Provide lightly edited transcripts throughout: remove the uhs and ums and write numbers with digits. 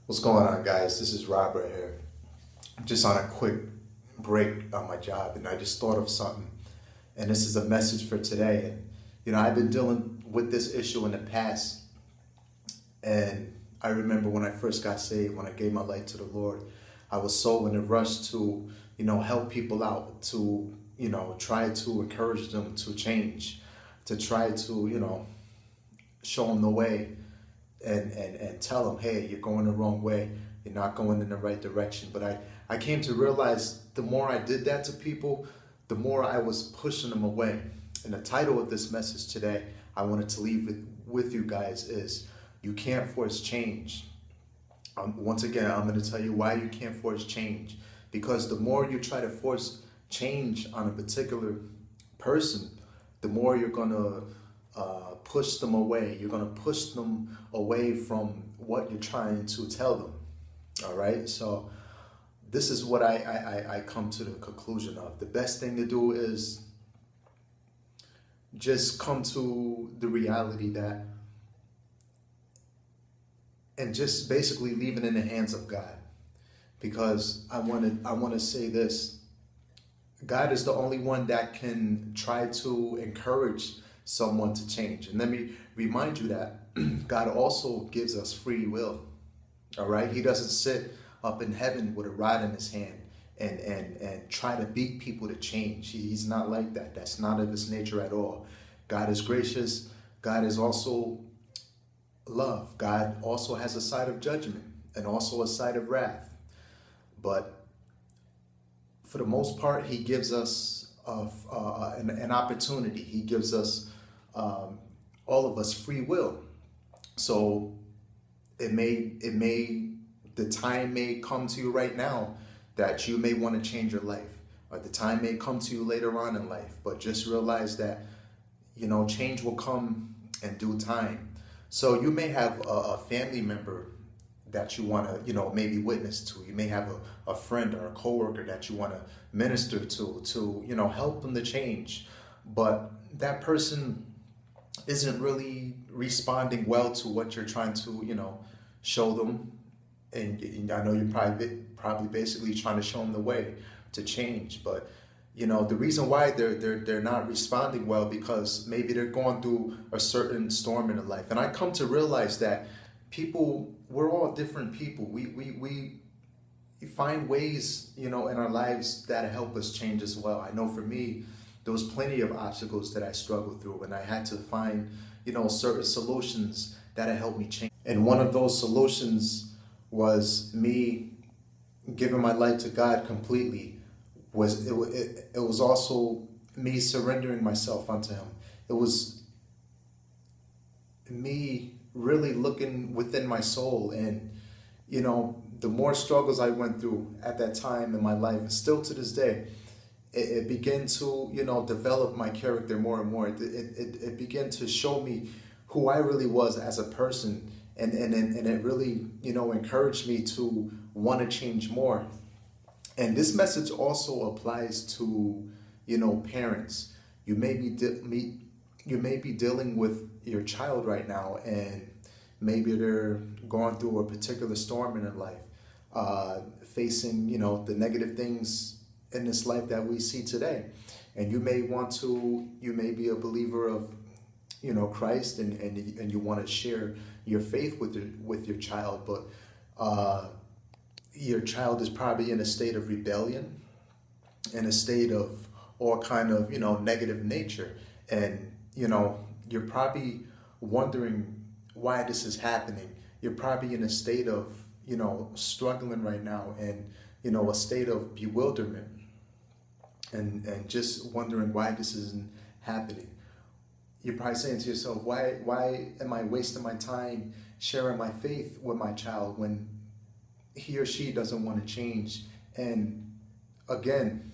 What's going on, guys? This is Robert here. I'm just on a quick break on my job, and I just thought of something. And this is a message for today. And I've been dealing with this issue in the past, and I remember when I first got saved, when I gave my life to the Lord, I was so in a rush to, help people out, to, try to encourage them to change, to try to, show them the way and tell them, hey, you're going the wrong way. You're not going in the right direction. But I came to realize the more I did that to people, the more I was pushing them away. And the title of this message today, I wanted to leave with you guys is, you can't force change. Once again, I'm going to tell you why you can't force change. Because the more you try to force change on a particular person, the more you're going to push them away. You're going to push them away from what you're trying to tell them. All right. So this is what I come to the conclusion of. The best thing to do is just come to the reality that, and just basically leave it in the hands of God. Because I want to say this. God is the only one that can try to encourage someone to change. And let me remind you that God also gives us free will. All right. He doesn't sit up in heaven with a rod in his hand and try to beat people to change. He's not like that. That's not of his nature at all. God is gracious. God is also love. God also has a side of judgment and also a side of wrath. But for the most part, he gives us an opportunity. He gives us, all of us, free will. So the time may come to you right now that you may want to change your life, or the time may come to you later on in life. But just realize that, change will come in due time. So you may have a family member that you want to, maybe witness to. You may have a friend or a coworker that you want to minister to, help them to change. But that person isn't really responding well to what you're trying to, show them. And I know you're probably basically trying to show them the way to change. But, the reason why they're not responding well, because maybe they're going through a certain storm in their life. And I come to realize that we're all different people. We find ways, in our lives that help us change as well. I know for me, there was plenty of obstacles that I struggled through, and I had to find, certain solutions that helped me change. And one of those solutions was me giving my life to God completely. It was also me surrendering myself unto him. It was me really looking within my soul. And, the more struggles I went through at that time in my life, and still to this day, it began to, develop my character more and more. It began to show me who I really was as a person. And it really, encouraged me to want to change more. And this message also applies to, parents. You may be dealing with your child right now, and maybe they're going through a particular storm in their life, facing, the negative things in this life that we see today. And you may be a believer of, Christ, and you want to share your faith with your child, but your child is probably in a state of rebellion, in a state of all kind of, negative nature. And, you're probably wondering why this is happening. You're probably in a state of, struggling right now, and, a state of bewilderment, and just wondering why this isn't happening. You're probably saying to yourself, why am I wasting my time sharing my faith with my child when he or she doesn't want to change? And again,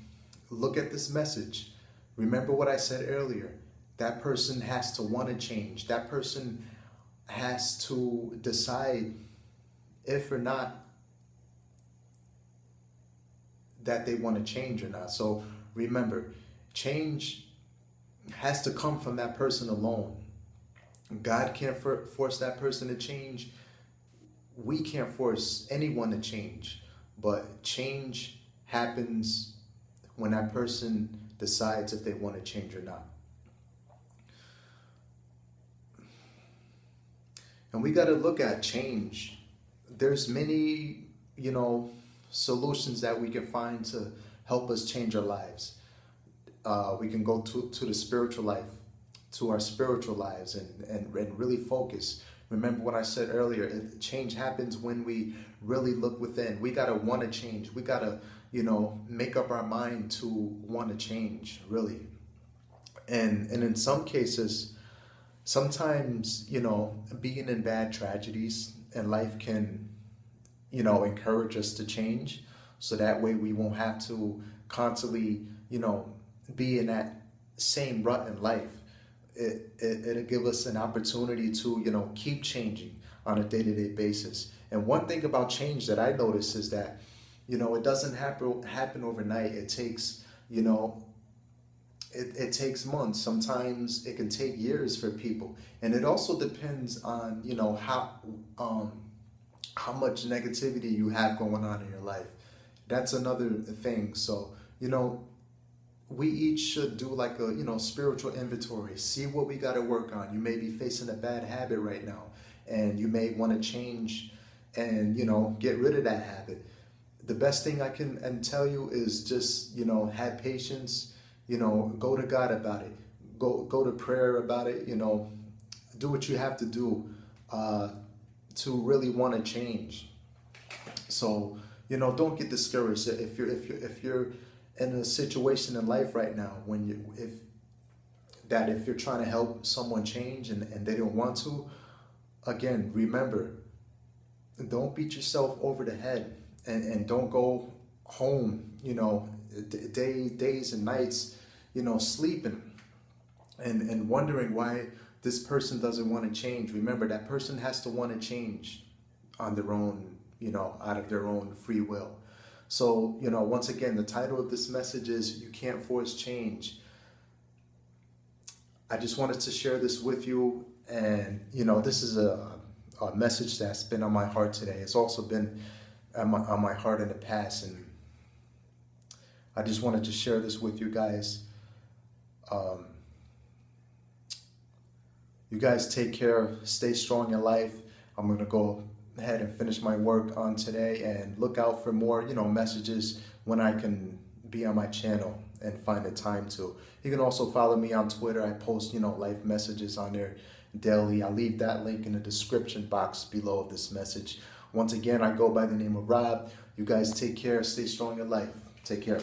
look at this message. Remember what I said earlier. That person has to want to change. That person has to decide if or not that they want to change or not. So remember, change has to come from that person alone. God can't force that person to change. we can't force anyone to change, but change happens when that person decides if they want to change or not. And we got to look at change. There's many, solutions that we can find to help us change our lives. We can go to the spiritual life, to our spiritual lives, and really focus. Remember what I said earlier, change happens when we really look within. We got to want to change. We got to, make up our mind to want to change, really. And in some cases, sometimes, being in bad tragedies in life can, encourage us to change. So that way we won't have to constantly, be in that same rut in life. It'll give us an opportunity to, keep changing on a day-to-day basis. And one thing about change that I notice is that, it doesn't happen overnight. It takes, it takes months. Sometimes it can take years for people. And it also depends on, how much negativity you have going on in your life. That's another thing. So, we each should do like a, spiritual inventory. See what we got to work on. You may be facing a bad habit right now, and you may want to change and, get rid of that habit. The best thing I can tell you is just, have patience, go to God about it. Go to prayer about it, do what you have to do to really want to change. So, don't get discouraged. If you're in a situation in life right now if you're trying to help someone change and they don't want to, again, remember, don't beat yourself over the head and don't go home, days and nights, sleeping and wondering why this person doesn't want to change. Remember, that person has to want to change on their own, out of their own free will. So, once again, the title of this message is You Can't Force Change. I just wanted to share this with you. And, this is a message that's been on my heart today. It's also been on my heart in the past. And I just wanted to share this with you guys. You guys take care. Stay strong in life. I'm going to go ahead and finish my work on today, and look out for more, messages when I can be on my channel and find the time to. You can also follow me on Twitter. I post, life messages on there daily. I'll leave that link in the description box below this message. Once again, I go by the name of Rob. You guys take care. Stay strong in life. Take care.